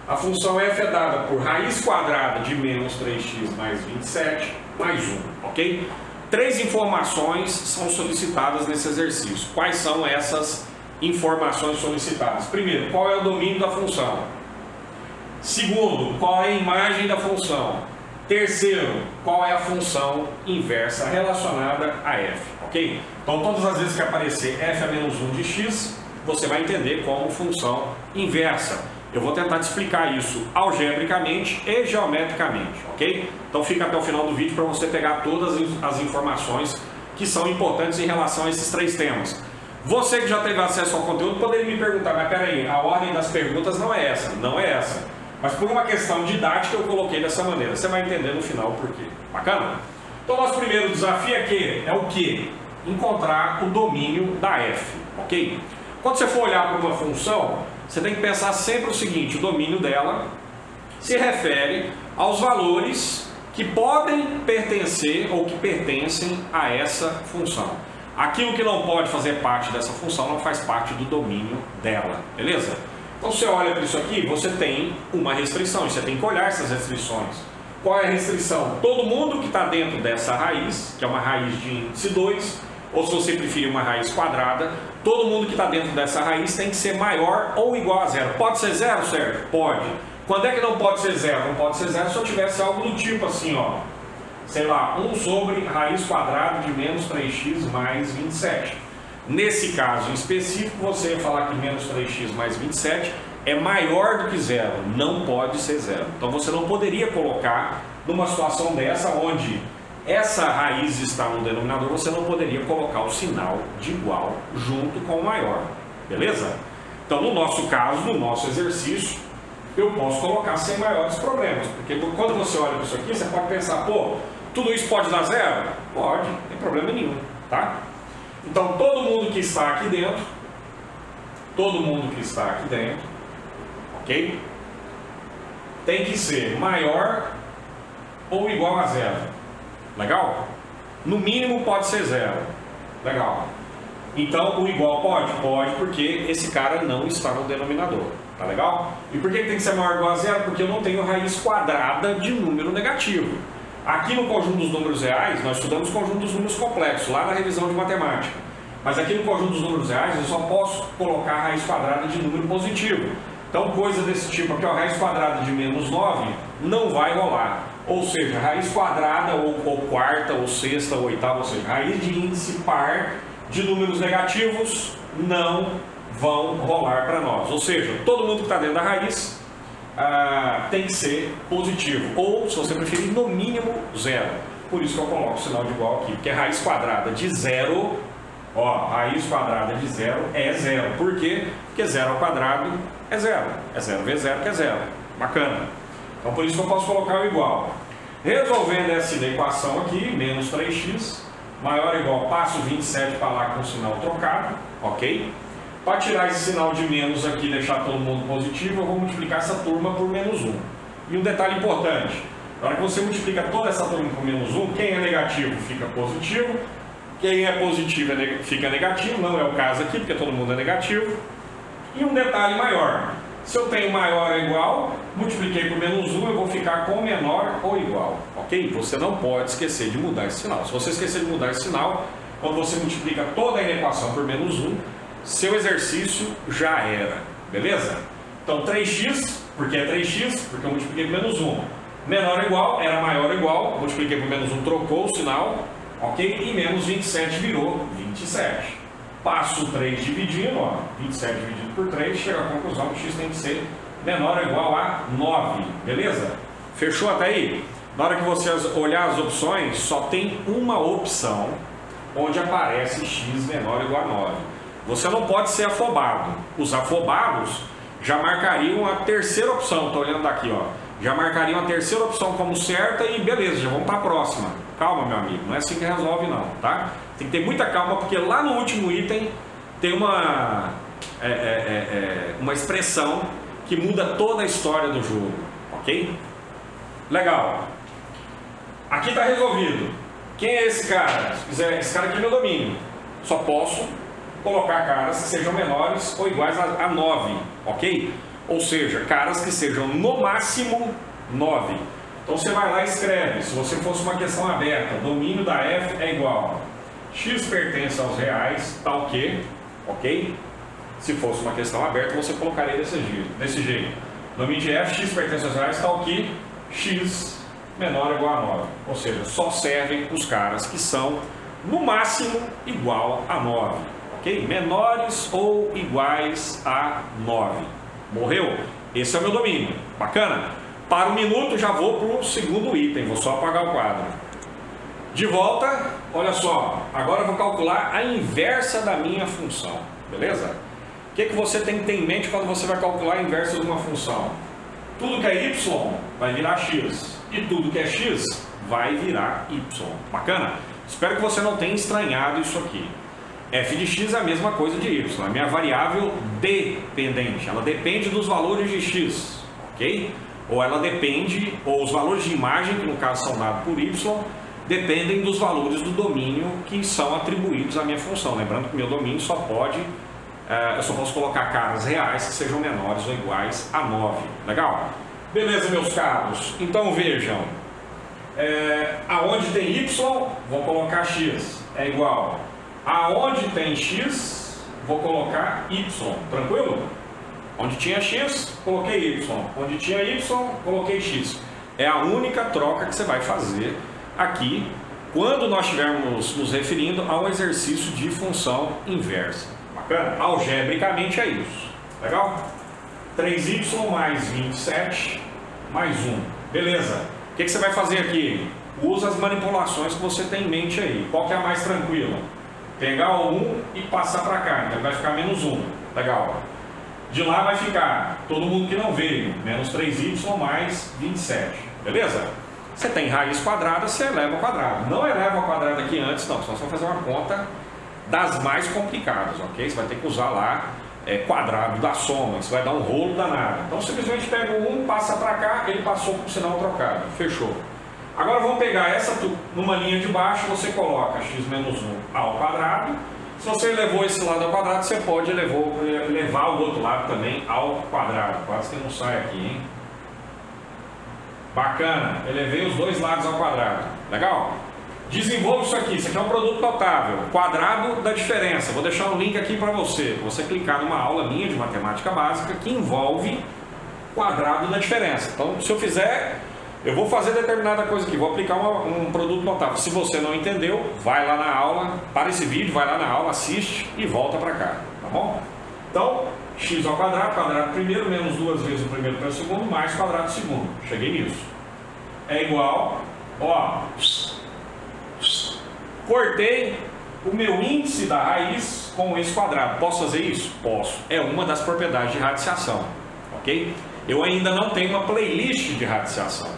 A função f é dada por raiz quadrada de menos 3x mais 27 mais 1, ok? 3 informações são solicitadas nesse exercício. Quais são essas informações solicitadas? Primeiro, qual é o domínio da função? Segundo, qual é a imagem da função? Terceiro, qual é a função inversa relacionada a f, ok? Então, todas as vezes que aparecer f a menos 1 de x, você vai entender como função inversa. Eu vou tentar te explicar isso algebricamente e geometricamente, ok? Então fica até o final do vídeo para você pegar todas as informações que são importantes em relação a esses 3 temas. Você que já teve acesso ao conteúdo poderia me perguntar, mas peraí, a ordem das perguntas não é essa, não é essa. Mas por uma questão didática eu coloquei dessa maneira. Você vai entender no final o porquê. Bacana? Então nosso primeiro desafio é o quê? Encontrar o domínio da f, ok? Quando você for olhar para uma função, você tem que pensar sempre o seguinte: o domínio dela se refere aos valores que podem pertencer ou que pertencem a essa função. Aquilo que não pode fazer parte dessa função não faz parte do domínio dela, beleza? Então você olha para isso aqui, você tem uma restrição, e você tem que olhar essas restrições. Qual é a restrição? Todo mundo que está dentro dessa raiz, que é uma raiz de índice 2, ou se você preferir uma raiz quadrada, todo mundo que está dentro dessa raiz tem que ser maior ou igual a zero. Pode ser zero, Sérgio? Pode. Quando é que não pode ser zero? Não pode ser zero se eu tivesse algo do tipo assim, ó, sei lá, 1 sobre raiz quadrada de menos 3x mais 27. Nesse caso em específico, você ia falar que menos 3x mais 27 é maior do que zero, não pode ser zero. Então você não poderia colocar numa situação dessa, onde essa raiz está no denominador, você não poderia colocar o sinal de igual junto com o maior, beleza? Então no nosso caso, no nosso exercício, eu posso colocar sem maiores problemas, porque quando você olha para isso aqui, você pode pensar, pô, tudo isso pode dar zero? Pode, não tem problema nenhum, tá? Então todo mundo que está aqui dentro, ok? Tem que ser maior ou igual a zero. Legal? No mínimo pode ser zero. Legal. Então o igual pode? Pode, porque esse cara não está no denominador. Tá legal? E por que tem que ser maior ou igual a zero? Porque eu não tenho raiz quadrada de número negativo. Aqui no conjunto dos números reais, nós estudamos o conjunto dos números complexos, lá na revisão de matemática. Mas aqui no conjunto dos números reais, eu só posso colocar a raiz quadrada de número positivo. Então, coisa desse tipo aqui, a raiz quadrada de menos 9 não vai rolar. Ou seja, raiz quadrada, ou quarta, ou sexta, ou oitava, ou seja, raiz de índice par de números negativos não vão rolar para nós. Ou seja, todo mundo que está dentro da raiz tem que ser positivo, ou, se você preferir, no mínimo zero. Por isso que eu coloco o sinal de igual aqui, porque a raiz quadrada de zero, ó, raiz quadrada de zero é zero. Por quê? Porque zero ao quadrado é zero. É zero vezes zero que é zero. Bacana. Então por isso que eu posso colocar o igual. Resolvendo essa equação aqui, menos 3x, maior ou igual, passo 27 para lá com o sinal trocado, ok? Para tirar esse sinal de menos aqui e deixar todo mundo positivo, eu vou multiplicar essa turma por menos 1. E um detalhe importante, na hora que você multiplica toda essa turma por menos 1, quem é negativo fica positivo, quem é positivo fica negativo, não é o caso aqui, porque todo mundo é negativo. E um detalhe maior, se eu tenho maior ou igual, multipliquei por menos 1, eu vou ficar com menor ou igual, ok? Você não pode esquecer de mudar esse sinal. Se você esquecer de mudar esse sinal, quando você multiplica toda a equação por menos 1, seu exercício já era, beleza? Então 3x, porque é 3x, porque eu multipliquei por menos 1. Menor ou igual, era maior ou igual, multipliquei por menos 1, trocou o sinal, ok? E menos 27 virou 27. Passo 3 dividindo, ó, 27 dividido por 3, chega à conclusão que x tem que ser menor ou igual a 9, beleza? Fechou até aí? Na hora que você olhar as opções, só tem uma opção onde aparece x menor ou igual a 9. Você não pode ser afobado. Os afobados já marcariam a terceira opção, estou olhando aqui, ó. Já marcariam a terceira opção como certa e beleza, já vamos para a próxima. Calma, meu amigo, não é assim que resolve não, tá? Tem que ter muita calma, porque lá no último item tem uma expressão que muda toda a história do jogo, ok? Legal. Aqui está resolvido. Quem é esse cara? Esse cara aqui é meu domínio. Só posso colocar caras que sejam menores ou iguais a 9, ok? Ou seja, caras que sejam no máximo 9. Então você vai lá e escreve, se você fosse uma questão aberta, domínio da F é igual x pertence aos reais, tal que, ok? Se fosse uma questão aberta, você colocaria desse jeito. Domínio de F, x pertence aos reais, tal que x menor ou igual a 9. Ou seja, só servem os caras que são no máximo igual a 9. Ok? Menores ou iguais a 9. Morreu? Esse é o meu domínio. Bacana? Para o minuto já vou para o segundo item. Vou só apagar o quadro. De volta, olha só. Agora eu vou calcular a inversa da minha função. Beleza? O que você tem que ter em mente quando você vai calcular a inversa de uma função? Tudo que é y vai virar x. E tudo que é x vai virar y. Bacana? Espero que você não tenha estranhado isso aqui. F de x é a mesma coisa de y. É a minha variável dependente. Ela depende dos valores de x. Ok? Ou ela depende, ou os valores de imagem, que no caso são dados por y, dependem dos valores do domínio que são atribuídos à minha função. Lembrando que meu domínio só pode, eu só posso colocar caras reais que sejam menores ou iguais a 9. Legal? Beleza, meus caros? Então vejam, aonde tem y, vou colocar x, é igual. Aonde tem x, vou colocar y. Tranquilo? Onde tinha x, coloquei y. Onde tinha y, coloquei x. É a única troca que você vai fazer aqui quando nós estivermos nos referindo a um exercício de função inversa. Bacana? Algebricamente é isso. Legal? 3y mais 27 mais 1. Beleza. O que você vai fazer aqui? Usa as manipulações que você tem em mente aí. Qual que é a mais tranquila? Pegar o 1 e passar para cá. Então vai ficar menos 1. Legal. De lá vai ficar todo mundo que não veio, menos 3y mais 27, beleza? Você tem raiz quadrada, você eleva ao quadrado. Não eleva ao quadrado aqui antes, não, senão você vai fazer uma conta das mais complicadas, ok? Você vai ter que usar lá quadrado da soma, você vai dar um rolo danado. Então simplesmente pega o 1, passa para cá, ele passou com o sinal trocado, fechou. Agora vamos pegar essa, numa linha de baixo, você coloca x menos 1 ao quadrado. Se você elevou esse lado ao quadrado, você pode levar o outro lado também ao quadrado. Quase que não sai aqui, hein? Bacana, elevei os dois lados ao quadrado. Legal? Desenvolva isso aqui. Isso aqui é um produto notável. Quadrado da diferença. Vou deixar um link aqui para você. Você clicar numa aula minha de matemática básica que envolve quadrado da diferença. Então, se eu fizer... Eu vou fazer determinada coisa aqui, vou aplicar um produto notável. Se você não entendeu, vai lá na aula, para esse vídeo, vai lá na aula, assiste e volta para cá, tá bom? Então, x ao quadrado primeiro, menos 2 vezes o primeiro pelo segundo, mais quadrado segundo. Cheguei nisso. É igual, ó, cortei o meu índice da raiz com esse quadrado. Posso fazer isso? Posso. É uma das propriedades de radiciação, ok? Eu ainda não tenho uma playlist de radiciação,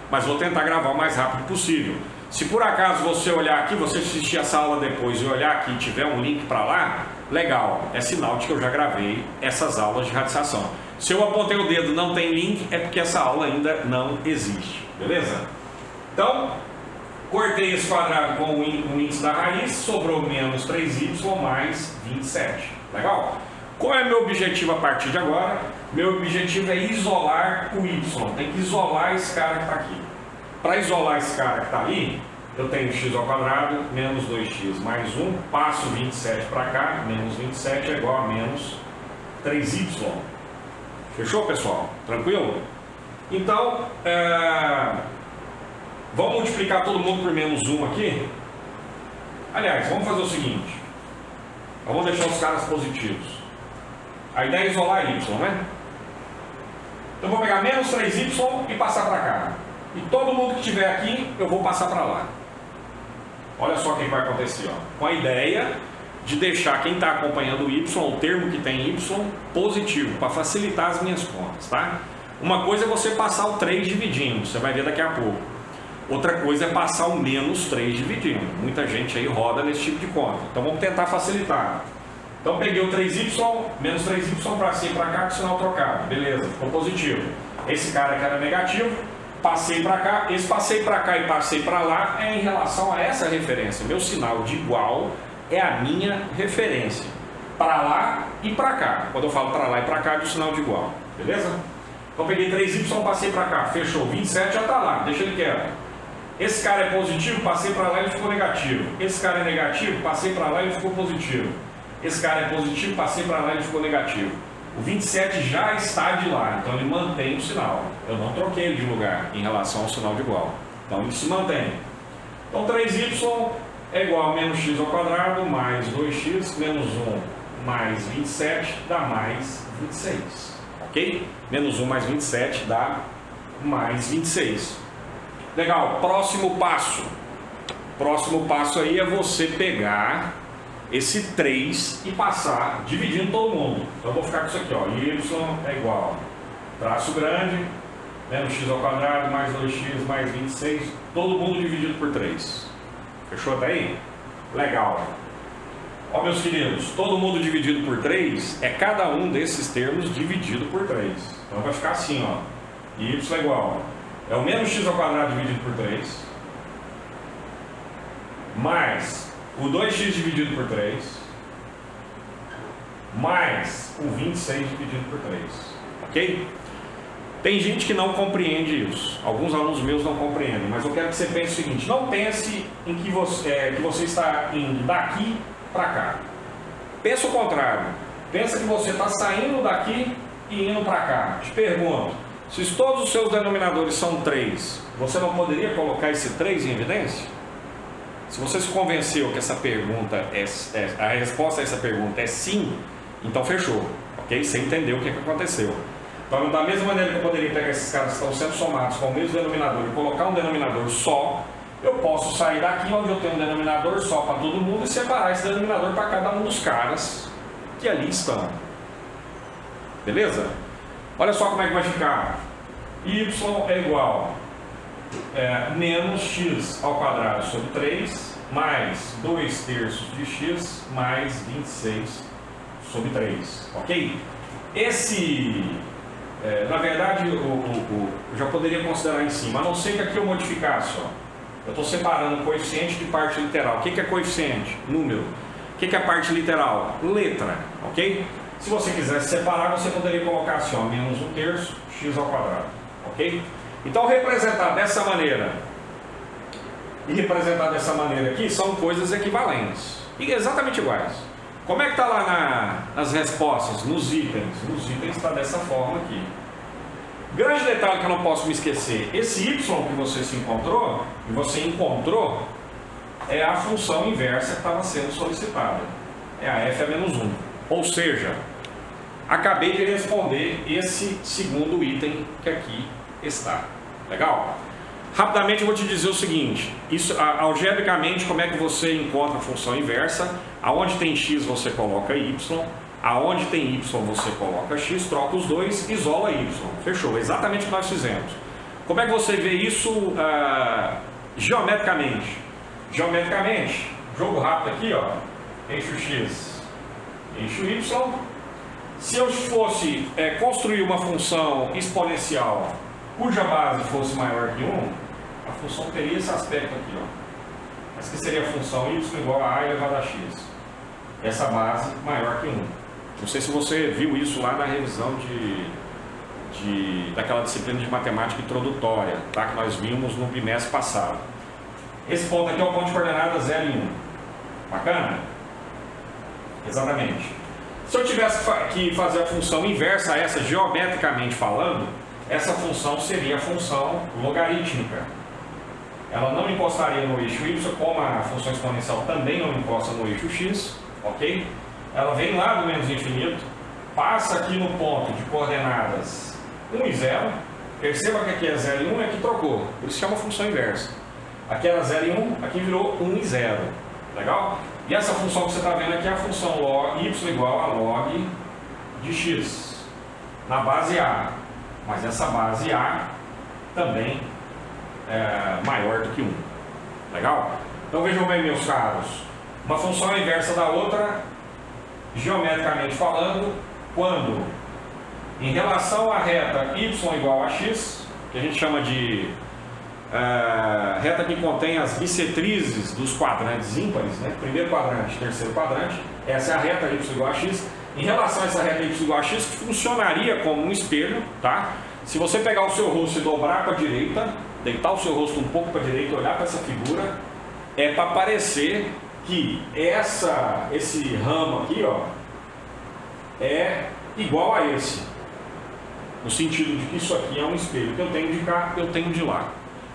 mas vou tentar gravar o mais rápido possível. Se por acaso você olhar aqui, você assistir essa aula depois e olhar aqui e tiver um link para lá, legal, é sinal de que eu já gravei essas aulas de radiciação. Se eu apontei o dedo e não tem link, é porque essa aula ainda não existe, beleza? Então, cortei esse quadrado com o índice da raiz, sobrou menos 3y mais 27, legal? Qual é meu objetivo a partir de agora? Meu objetivo é isolar o y. Tem que isolar esse cara que está aqui. Para isolar esse cara que está ali, eu tenho x ao quadrado menos 2x mais 1. Passo 27 para cá. Menos 27 é igual a menos 3y. Fechou, pessoal? Tranquilo? Então, vamos multiplicar todo mundo por menos 1 aqui? Aliás, vamos fazer o seguinte. Vamos deixar os caras positivos. A ideia é isolar y, né? Então eu vou pegar menos 3y e passar para cá. E todo mundo que estiver aqui, eu vou passar para lá. Olha só o que vai acontecer, ó. Com a ideia de deixar quem está acompanhando o y, o termo que tem y, positivo, para facilitar as minhas contas, tá? Uma coisa é você passar o 3 dividindo, você vai ver daqui a pouco. Outra coisa é passar o menos 3 dividindo. Muita gente aí roda nesse tipo de conta. Então vamos tentar facilitar. Então peguei o 3y, menos 3y para cima e para cá com o sinal trocado. Beleza, ficou positivo. Esse cara que era negativo, passei para cá. Esse passei para cá e passei para lá é em relação a essa referência. Meu sinal de igual é a minha referência. Para lá e para cá. Quando eu falo para lá e para cá, é o sinal de igual. Beleza? Então peguei 3y, passei para cá, fechou. 27 já está lá, deixa ele quieto. Esse cara é positivo, passei para lá e ele ficou negativo. Esse cara é negativo, passei para lá e ele ficou positivo. Esse cara é positivo, passei para lá e ele ficou negativo. O 27 já está de lá, então ele mantém o sinal. Eu não troquei ele de lugar em relação ao sinal de igual. Então ele se mantém. Então 3y é igual a menos x ao quadrado mais 2x menos 1 mais 27 dá mais 26. Ok? Menos 1 mais 27 dá mais 26. Legal, próximo passo. Próximo passo aí é você pegar esse 3 e passar dividindo todo mundo. Então eu vou ficar com isso aqui, ó. Y é igual traço grande, menos x ao quadrado, mais 2x, mais 26, todo mundo dividido por 3. Fechou até aí? Legal. Ó, meus queridos, todo mundo dividido por 3 é cada um desses termos dividido por 3. Então vai ficar assim, ó. Y é igual, é o menos x ao quadrado dividido por 3, mais o 2x dividido por 3, mais o 26 dividido por 3. Ok? Tem gente que não compreende isso. Alguns alunos meus não compreendem, mas eu quero que você pense o seguinte: não pense em que você está indo daqui para cá. Pensa o contrário. Pensa que você está saindo daqui e indo para cá. Te pergunto, se todos os seus denominadores são 3, você não poderia colocar esse 3 em evidência? Se você se convenceu que essa pergunta a resposta a essa pergunta é sim, então fechou, ok? Você entendeu o que aconteceu. Então, da mesma maneira que eu poderia pegar esses caras que estão sendo somados com o mesmo denominador e colocar um denominador só, eu posso sair daqui onde eu tenho um denominador só para todo mundo e separar esse denominador para cada um dos caras que ali estão. Beleza? Olha só como é que vai ficar. Y é igual menos x ao quadrado sobre 3, mais 2 terços de x, mais 26 sobre 3. Ok? Na verdade, eu já poderia considerar em cima, a não ser que aqui eu modificasse. Ó. Eu estou separando coeficiente de parte literal. O que é coeficiente? Número. O que é a parte literal? Letra. Ok? Se você quisesse separar, você poderia colocar assim, ó, menos 1 terço x ao quadrado. Ok? Então, representar dessa maneira e representar dessa maneira aqui são coisas equivalentes e exatamente iguais. Como é que está lá nas respostas, nos itens? Nos itens está dessa forma aqui. Grande detalhe que eu não posso me esquecer: esse y que você encontrou, é a função inversa que estava sendo solicitada. É a f a menos 1. Ou seja, acabei de responder esse segundo item que aqui está. Legal? Rapidamente eu vou te dizer o seguinte: algebricamente, como é que você encontra a função inversa? Aonde tem x você coloca y, aonde tem y você coloca x, troca os dois, isola y. Fechou? Exatamente o que nós fizemos. Como é que você vê isso geometricamente? Geometricamente, jogo rápido aqui, ó, enche o x, enche o y. Se eu fosse construir uma função exponencial cuja base fosse maior que 1, a função teria esse aspecto aqui, ó. Mas que seria a função y igual a elevado a x. Essa base maior que 1. Não sei se você viu isso lá na revisão daquela disciplina de matemática introdutória, tá? Que nós vimos no bimestre passado. Esse ponto aqui é o ponto de coordenadas 0 e 1. Bacana? Exatamente. Se eu tivesse que fazer a função inversa a essa, geometricamente falando, essa função seria a função logarítmica. Ela não encostaria no eixo y, como a função exponencial também não encosta no eixo x, ok? Ela vem lá do menos infinito, passa aqui no ponto de coordenadas 1 e 0, perceba que aqui é 0 e 1, aqui trocou, por isso chama função inversa. Aqui era 0 e 1, aqui virou 1 e 0, legal? E essa função que você está vendo aqui é a função y igual a log de x, na base A. Mas essa base A também é maior do que 1. Legal? Então vejam bem, meus caros. Uma função é inversa da outra, geometricamente falando, quando em relação à reta y igual a x, que a gente chama de reta que contém as bissetrizes dos quadrantes ímpares, né? Primeiro quadrante, terceiro quadrante, essa é a reta y igual a x. em relação a essa reta y igual a x, que funcionaria como um espelho, tá? Se você pegar o seu rosto e dobrar para a direita, deitar o seu rosto um pouco para a direita, olhar para essa figura, é para parecer que esse ramo aqui, ó, é igual a esse, no sentido de que isso aqui é um espelho, que eu tenho de cá, eu tenho de lá.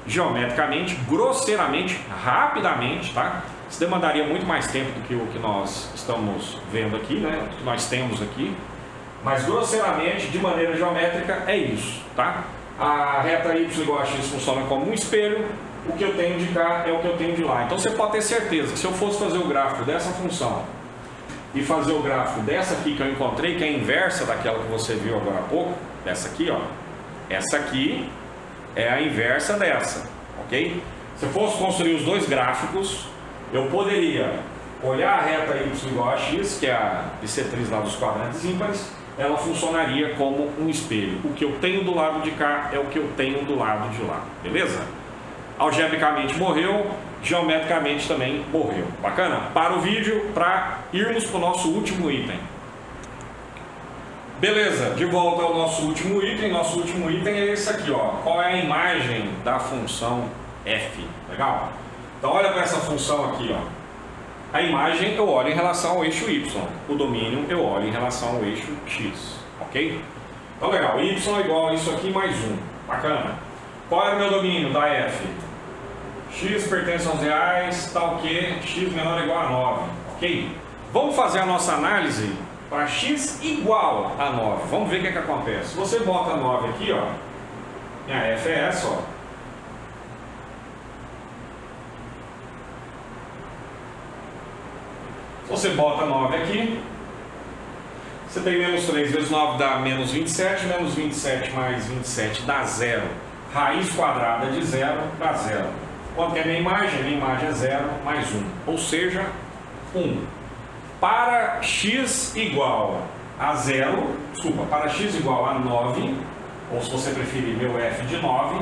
Geometricamente, grosseiramente, rapidamente, tá? Isso demandaria muito mais tempo do que o que nós estamos vendo aqui, né? O que nós temos aqui. Mas grosseiramente, de maneira geométrica, é isso, tá? A reta y igual a x funciona como um espelho. O que eu tenho de cá é o que eu tenho de lá. Então você pode ter certeza que se eu fosse fazer o gráfico dessa função e fazer o gráfico dessa aqui que eu encontrei, que é a inversa daquela que você viu agora há pouco, dessa aqui, ó. Essa aqui é a inversa dessa, ok? Se eu fosse construir os dois gráficos, eu poderia olhar a reta y igual a x, que é a bissetriz lá dos quadrantes ímpares, ela funcionaria como um espelho. O que eu tenho do lado de cá é o que eu tenho do lado de lá, beleza? Algebricamente morreu, geometricamente também morreu. Bacana? Para o vídeo, para irmos para o nosso último item. Beleza, de volta ao nosso último item. Nosso último item é esse aqui, ó. Qual é a imagem da função f? Legal? Então olha para essa função aqui, ó. A imagem eu olho em relação ao eixo y, o domínio eu olho em relação ao eixo x, ok? Então legal, y é igual a isso aqui mais 1, bacana. Qual é o meu domínio da f? X pertence aos reais, tal que x menor ou igual a 9, ok? Vamos fazer a nossa análise para x igual a 9, vamos ver o que é que acontece. Você bota 9 aqui, ó, minha f é essa, ó. Você bota 9 aqui, você tem menos 3 vezes 9 dá menos 27, menos 27 mais 27 dá 0. Raiz quadrada de 0 dá 0. Quanto que é minha imagem? Minha imagem é 0 mais 1, ou seja, 1. Para x igual a 0, desculpa, para x igual a 9, ou se você preferir meu f de 9,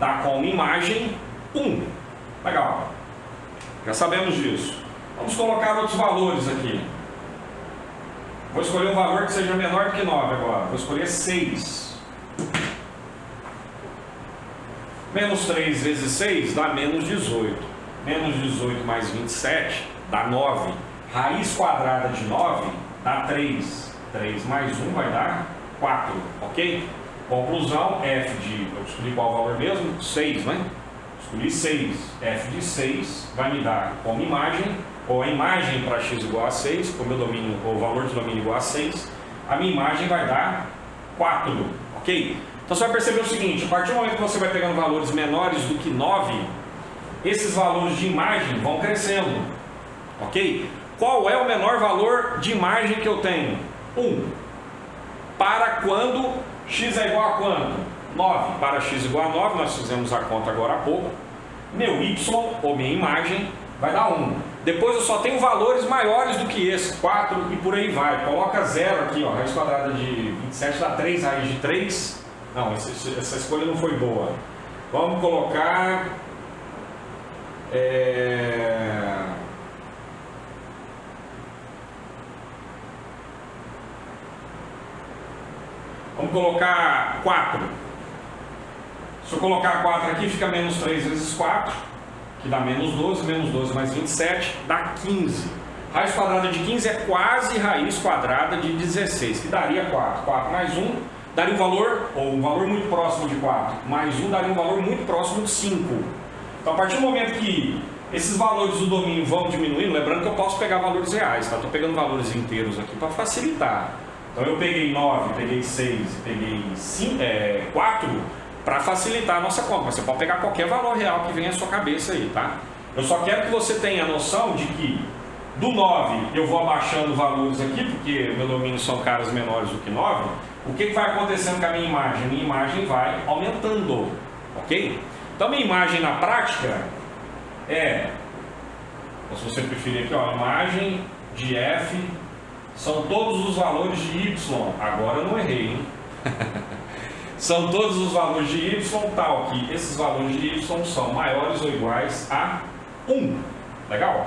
dá como imagem 1. Legal, já sabemos disso. Vamos colocar outros valores aqui. Vou escolher um valor que seja menor do que 9 agora. Vou escolher 6. Menos 3 vezes 6 dá menos 18. Menos 18 mais 27 dá 9. Raiz quadrada de 9 dá 3. 3 mais 1 vai dar 4. Ok? Conclusão, f de... Eu escolhi qual valor mesmo? 6, né? Escolhi 6. F de 6 vai me dar como imagem, ou a imagem para x igual a 6, o meu domínio, o valor de domínio igual a 6, a minha imagem vai dar 4, ok? Então você vai perceber o seguinte, a partir do momento que você vai pegando valores menores do que 9, esses valores de imagem vão crescendo, ok? Qual é o menor valor de imagem que eu tenho? 1. Para quando x é igual a quanto? 9. Para x igual a 9, nós fizemos a conta agora há pouco, meu y, ou minha imagem, vai dar 1. Depois eu só tenho valores maiores do que esse, 4 e por aí vai. Coloca 0 aqui, ó, raiz quadrada de 27 dá 3, raiz de 3. Não, essa escolha não foi boa. Vamos colocar... Vamos colocar 4. Se eu colocar 4 aqui, fica menos 3 vezes 4. Que dá menos 12 mais 27 dá 15. Raiz quadrada de 15 é quase raiz quadrada de 16, que daria 4. 4 mais 1 daria um valor, ou um valor muito próximo de 4. Mais 1 daria um valor muito próximo de 5. Então, a partir do momento que esses valores do domínio vão diminuindo, lembrando que eu posso pegar valores reais, tá? Estou pegando valores inteiros aqui para facilitar. Então, eu peguei 9, peguei 6 e peguei 4... para facilitar a nossa conta, mas você pode pegar qualquer valor real que venha à sua cabeça aí, tá? Eu só quero que você tenha a noção de que do 9 eu vou abaixando valores aqui, porque meu domínio são caras menores do que 9. O que vai acontecendo com a minha imagem? A minha imagem vai aumentando, ok? Então, minha imagem na prática é, ou se você preferir aqui, ó, a imagem de f são todos os valores de y. Agora eu não errei, hein? São todos os valores de y tal que esses valores de y são maiores ou iguais a 1. Legal?